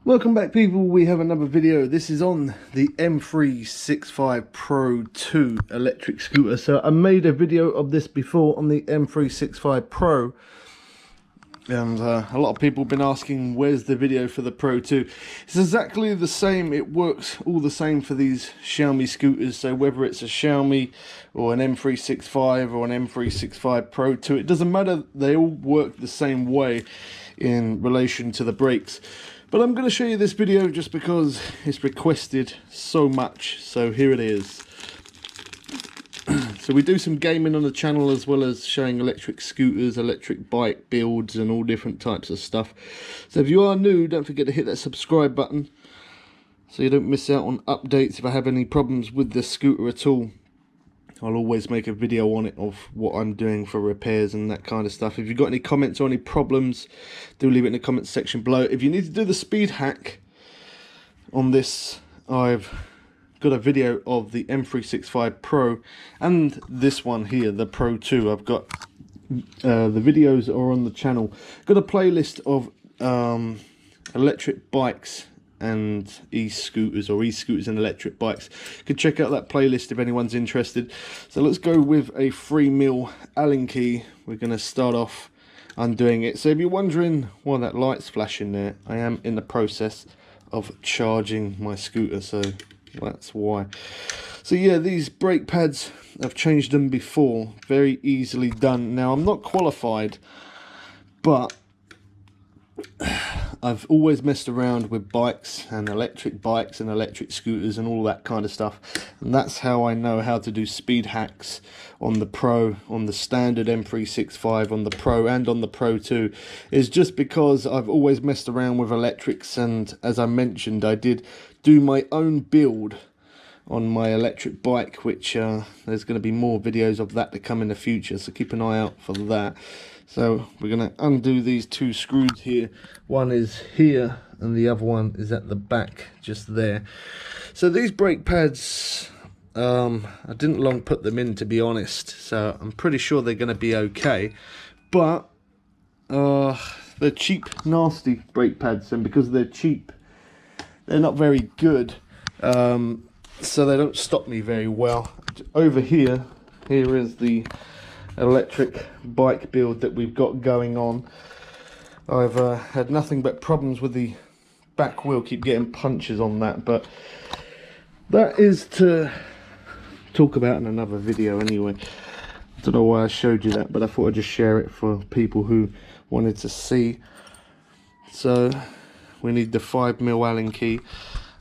Welcome back, people. We have another video. This is on the M365 Pro 2 electric scooter. So I made a video of this before on the M365 Pro, and a lot of people have been asking where's the video for the Pro 2. It's exactly the same. It works all the same for these Xiaomi scooters. So whether it's a Xiaomi or an M365 or an M365 Pro 2, it doesn't matter. They all work the same way in relation to the brakes. But I'm going to show you this video just because it's requested so much. So here it is. So we do some gaming on the channel, as well as showing electric scooters, electric bike builds and all different types of stuff. So if you are new, don't forget to hit that subscribe button so you don't miss out on updates. If I have any problems with the scooter at all, I'll always make a video on it of what I'm doing for repairs and that kind of stuff. If you've got any comments or any problems, do leave it in the comments section below. If you need to do the speed hack on this, I've got a video of the M365 Pro and this one here, the Pro 2. I've got the videos are on the channel. Got a playlist of electric bikes and e-scooters, or e-scooters and electric bikes. You can check out that playlist if anyone's interested. So let's go with a 3mm Allen key. We're going to start off undoing it. So if you're wondering why that light's flashing there, I am in the process of charging my scooter, so that's why. So yeah, these brake pads, I've changed them before, very easily done. Now I'm not qualified, but I've always messed around with bikes and electric scooters and all that kind of stuff, and that's how I know how to do speed hacks on the Pro, on the standard M365, on the Pro and on the Pro 2, is just because I've always messed around with electrics. And as I mentioned, I did do my own build on my electric bike, which there's going to be more videos of that to come in the future, so keep an eye out for that. So we're going to undo these two screws here. One is here and the other one is at the back, just there. So these brake pads, I didn't long put them in, to be honest, so I'm pretty sure they're going to be okay. But they're cheap, nasty brake pads, and because they're cheap, they're not very good. So they don't stop me very well. Over here is the electric bike build that we've got going on. I've had nothing but problems with the back wheel, keep getting punches on that, but that is to talk about in another video anyway. I don't know why I showed you that, but I thought I'd just share it for people who wanted to see. So we need the 5mm Allen key,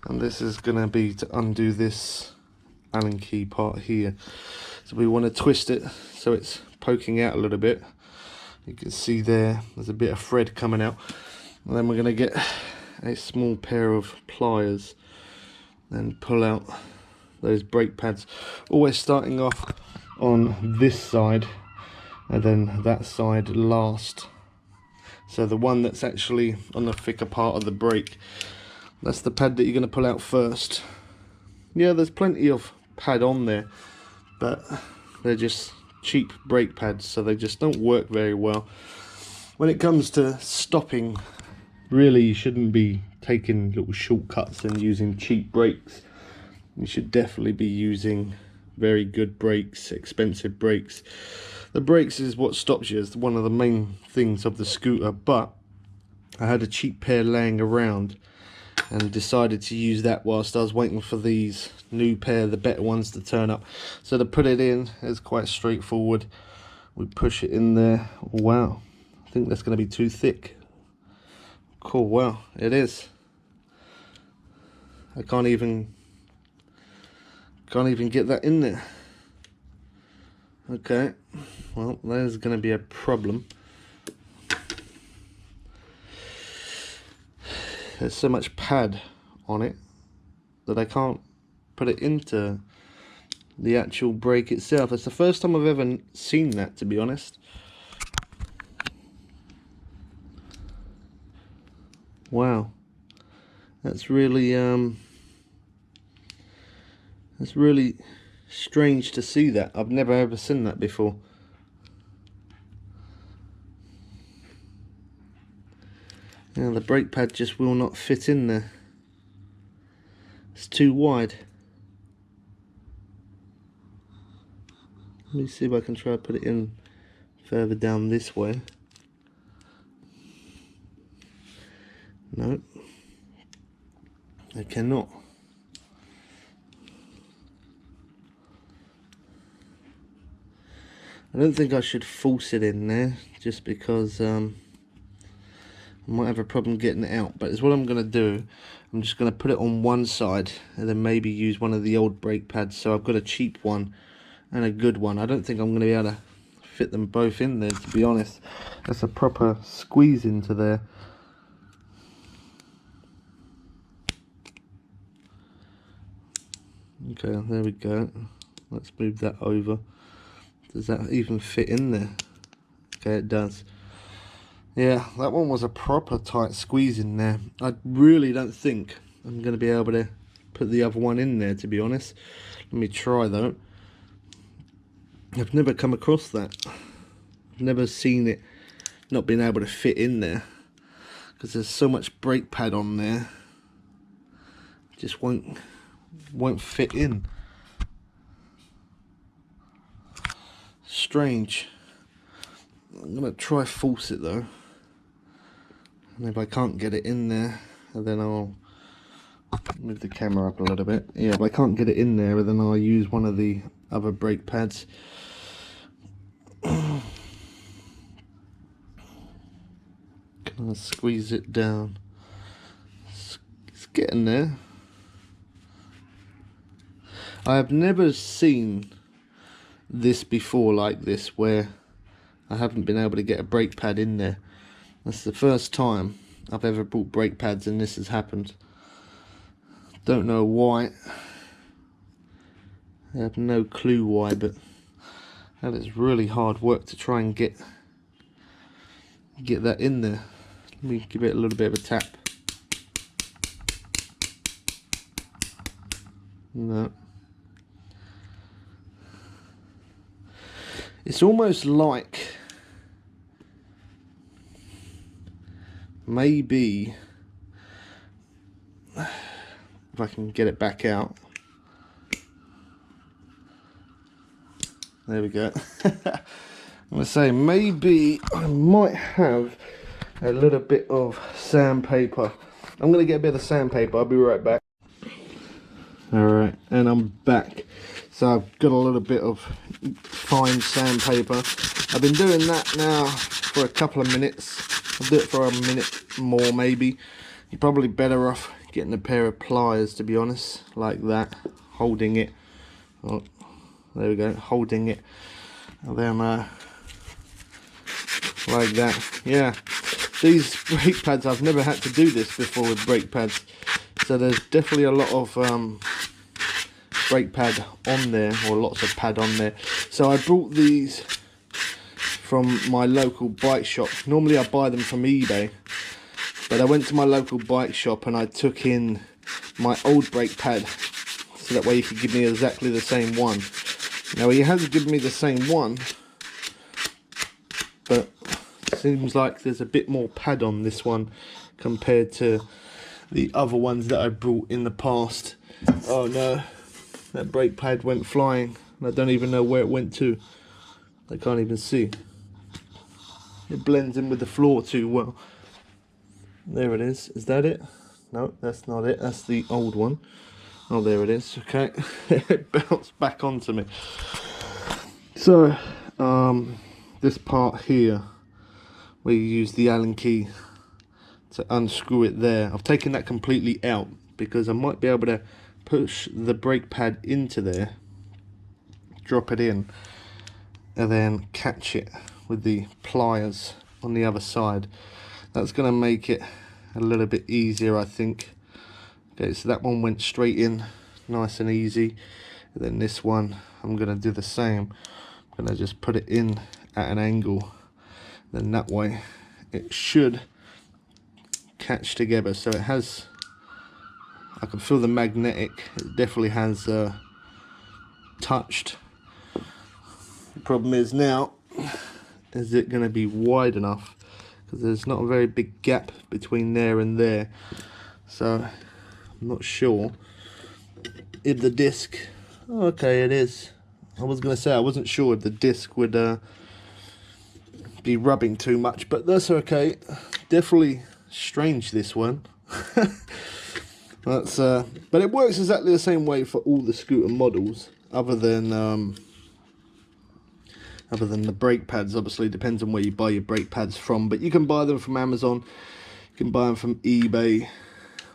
and this is going to be to undo this Allen key part here. So we want to twist it so it's poking out a little bit. You can see there's a bit of thread coming out, and then we're going to get a small pair of pliers and pull out those brake pads, always starting off on this side and then that side last. So the one that's actually on the thicker part of the brake, that's the pad that you're going to pull out first. Yeah, there's plenty of pad on there, but they're just cheap brake pads, so they just don't work very well. When it comes to stopping, really you shouldn't be taking little shortcuts and using cheap brakes. You should definitely be using very good brakes, expensive brakes. The brakes is what stops you, it's one of the main things of the scooter, but I had a cheap pair laying around and decided to use that whilst I was waiting for these new pair, the better ones, to turn up. So to put it in is quite straightforward. We push it in there. Wow, I think that's going to be too thick. Cool, wow, it is. I can't even get that in there. Okay, well, there's going to be a problem. There's so much pad on it that I can't put it into the actual brake itself. It's the first time I've ever seen that, to be honest. Wow, that's really strange to see that. I've never ever seen that before. Now the brake pad just will not fit in there. It's too wide. Let me see if I can try to put it in further down this way. No, I cannot. I don't think I should force it in there, just because I might have a problem getting it out. But it's what I'm going to do. I'm just going to put it on one side and then maybe use one of the old brake pads. So I've got a cheap one and a good one. I don't think I'm going to be able to fit them both in there, to be honest. That's a proper squeeze into there. Okay, there we go. Let's move that over. Does that even fit in there? Okay, it does. Yeah, that one was a proper tight squeeze in there. I really don't think I'm going to be able to put the other one in there, to be honest. Let me try though. I've never come across that. I've never seen it not being able to fit in there, because there's so much brake pad on there. It just won't fit in. Strange. I'm gonna try force it though, and if I can't get it in there, then I'll move the camera up a little bit. Yeah, if I can't get it in there, then I'll use one of the other brake pads. Can I squeeze it down? It's getting there. I have never seen this before like this, where I haven't been able to get a brake pad in there. That's the first time I've ever bought brake pads and this has happened. Don't know why. I have no clue why, but that is really hard work to try and get that in there. Let me give it a little bit of a tap. No. It's almost like maybe if I can get it back out. There we go. I'm going to say maybe I might have a little bit of sandpaper. I'm going to get a bit of sandpaper. I'll be right back. Alright, and I'm back. So I've got a little bit of fine sandpaper. I've been doing that now for a couple of minutes. I'll do it for a minute more maybe. You're probably better off getting a pair of pliers, to be honest, like that, holding it. Oh, there we go, holding it. And then like that. Yeah, these brake pads, I've never had to do this before with brake pads. So there's definitely a lot of brake pad on there, or lots of pad on there. So I brought these from my local bike shop. Normally I buy them from eBay, but I went to my local bike shop and I took in my old brake pad, so that way he could give me exactly the same one. Now he hasn't given me the same one, but it seems like there's a bit more pad on this one compared to the other ones that I brought in the past. Oh no, that brake pad went flying and I don't even know where it went to. I can't even see. It blends in with the floor too well. There it is. Is that it? No, that's not it. That's the old one. Oh, there it is. Okay. It bounced back onto me. So, this part here, where you use the Allen key to unscrew it there, I've taken that completely out because I might be able to push the brake pad into there, drop it in, and then catch it with the pliers on the other side. That's going to make it a little bit easier, I think. Okay, so that one went straight in, nice and easy. And then this one, I'm going to do the same. I'm going to just put it in at an angle. Then that way, it should catch together. So it has, I can feel the magnetic. It definitely has touched. The problem is now, is it going to be wide enough? because there's not a very big gap between there and there, so I'm not sure if the disc, okay, it is. I was going to say I wasn't sure if the disc would be rubbing too much, but that's okay. Definitely strange, this one. That's but it works exactly the same way for all the scooter models, other than the brake pads. Obviously depends on where you buy your brake pads from, but you can buy them from Amazon, you can buy them from eBay,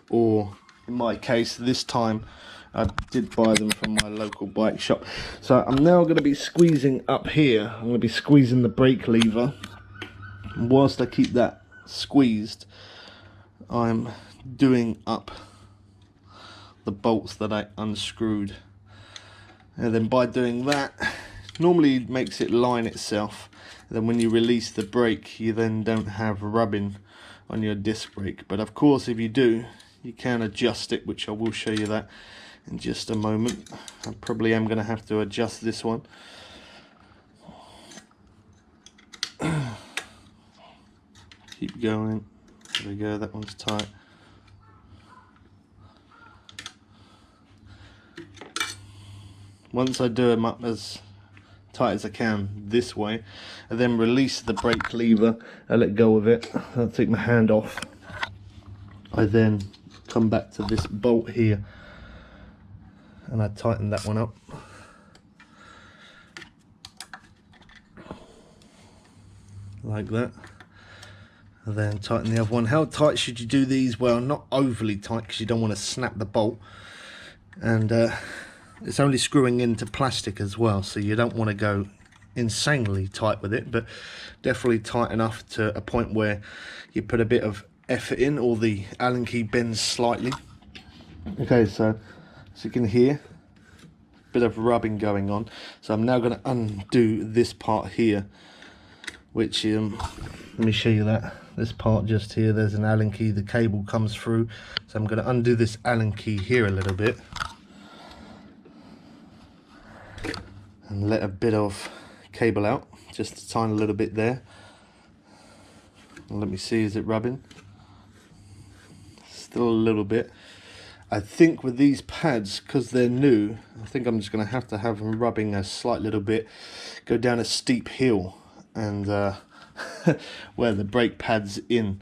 or in my case this time I did buy them from my local bike shop. So I'm now going to be squeezing up here. I'm going to be squeezing the brake lever, and whilst I keep that squeezed, I'm doing up the bolts that I unscrewed. And then by doing that, normally it makes it line itself. And then when you release the brake, you then don't have rubbing on your disc brake. But of course, if you do, you can adjust it, which I will show you that in just a moment. I probably am going to have to adjust this one. Keep going. There we go, that one's tight. Once I do them up as tight as I can this way, and then release the brake lever, I let go of it, I'll take my hand off. I then come back to this bolt here and I tighten that one up. Like that. And then tighten the other one. How tight should you do these? Well, not overly tight, because you don't want to snap the bolt. And it's only screwing into plastic as well, so you don't want to go insanely tight with it, but definitely tight enough to a point where you put a bit of effort in, or the Allen key bends slightly. Okay, so as you can hear, a bit of rubbing going on. So I'm now going to undo this part here, which let me show you that. This part just here, there's an Allen key, the cable comes through, so I'm going to undo this Allen key here a little bit and let a bit of cable out, just a tiny little bit there. And let me see, is it rubbing? Still a little bit. I think with these pads, because they're new, I think I'm just going to have them rubbing a slight little bit, go down a steep hill and where the brake pad's in.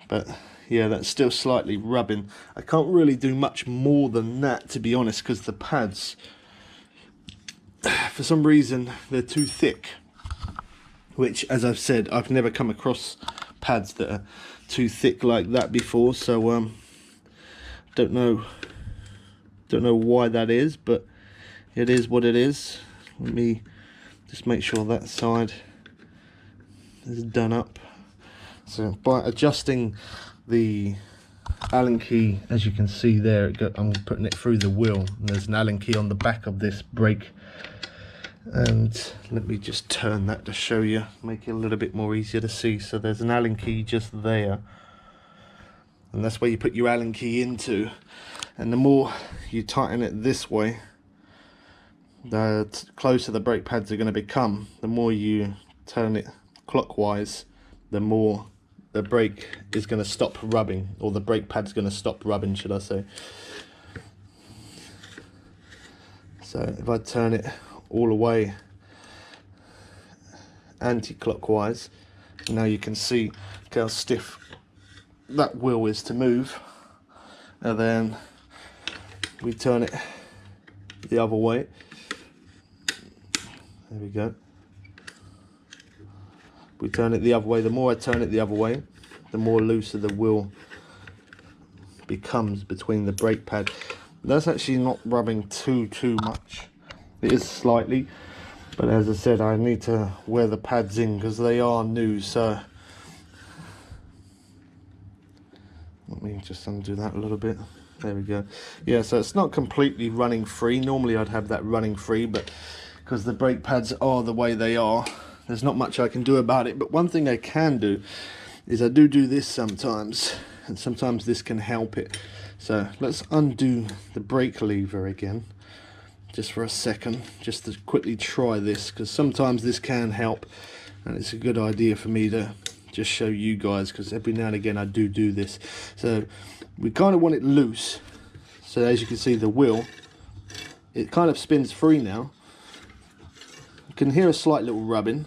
But yeah, that's still slightly rubbing. I can't really do much more than that, to be honest, because the pads, for some reason, they're too thick, which, as I've said, I've never come across pads that are too thick like that before. So don't know why that is, but it is what it is. Let me just make sure that side is done up. So by adjusting the Allen key, as you can see there, I'm putting it through the wheel, and there's an Allen key on the back of this brake. And let me just turn that to show you, make it a little bit more easier to see. So there's an Allen key just there, and that's where you put your Allen key into. And the more you tighten it this way, the closer the brake pads are going to become. The more you turn it clockwise, the more the brake is going to stop rubbing, or the brake pad's going to stop rubbing, should I say. So if I turn it all the way anti-clockwise, now you can see how stiff that wheel is to move. And then we turn it the other way. There we go. We turn it the other way. The more I turn it the other way, the more looser the wheel becomes between the brake pad. That's actually not rubbing too much. It is slightly, but as I said, I need to wear the pads in because they are new. So let me just undo that a little bit. There we go. Yeah, so it's not completely running free. Normally I'd have that running free, but because the brake pads are the way they are, there's not much I can do about it. But one thing I can do is I do this sometimes, and sometimes this can help it. So let's undo the brake lever again, just for a second, just to quickly try this, because sometimes this can help, and it's a good idea for me to just show you guys, because every now and again I do this. So we kind of want it loose. So as you can see, the wheel, it kind of spins free now. You can hear a slight little rubbing,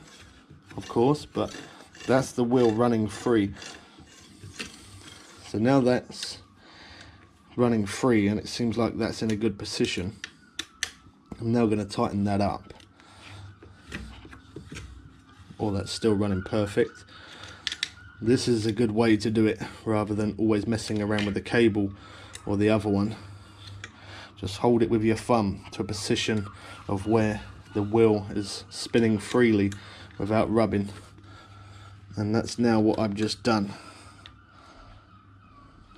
of course, but that's the wheel running free. So now that's running free and it seems like that's in a good position. I'm now going to tighten that up. Oh, that's still running perfect. This is a good way to do it rather than always messing around with the cable or the other one. Just hold it with your thumb to a position of where the wheel is spinning freely without rubbing. And that's now what I've just done.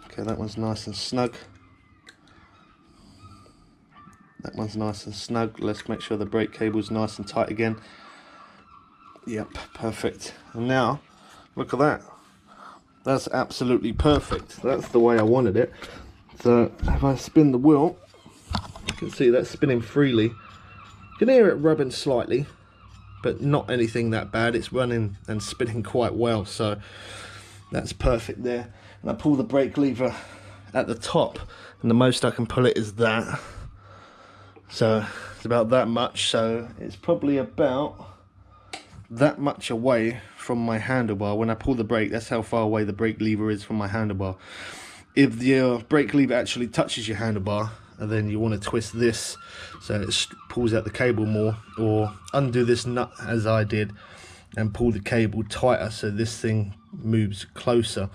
Okay, that one's nice and snug. That one's nice and snug. Let's make sure the brake cable's nice and tight again. Yep, perfect. And now, look at that. That's absolutely perfect. That's the way I wanted it. So if I spin the wheel, you can see that's spinning freely. You can hear it rubbing slightly, but not anything that bad. It's running and spinning quite well, so that's perfect there. And I pull the brake lever at the top, and the most I can pull it is that. So it's about that much, so it's probably about that much away from my handlebar. When I pull the brake, that's how far away the brake lever is from my handlebar. If your brake lever actually touches your handlebar, and then you want to twist this so it pulls out the cable more, or undo this nut as I did and pull the cable tighter so this thing moves closer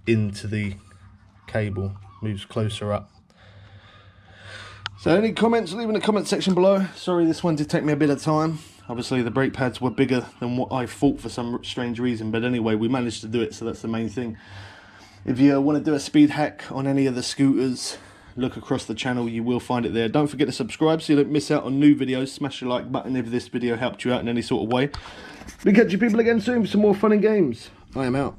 into the cable, moves closer up. So any comments, leave in the comment section below. Sorry this one did take me a bit of time. Obviously the brake pads were bigger than what I thought for some strange reason, but anyway, we managed to do it, so that's the main thing. If you want to do a speed hack on any of the scooters, look across the channel, you will find it there. Don't forget to subscribe so you don't miss out on new videos. Smash the like button if this video helped you out in any sort of way. We catch you people again soon for some more fun and games. I am out.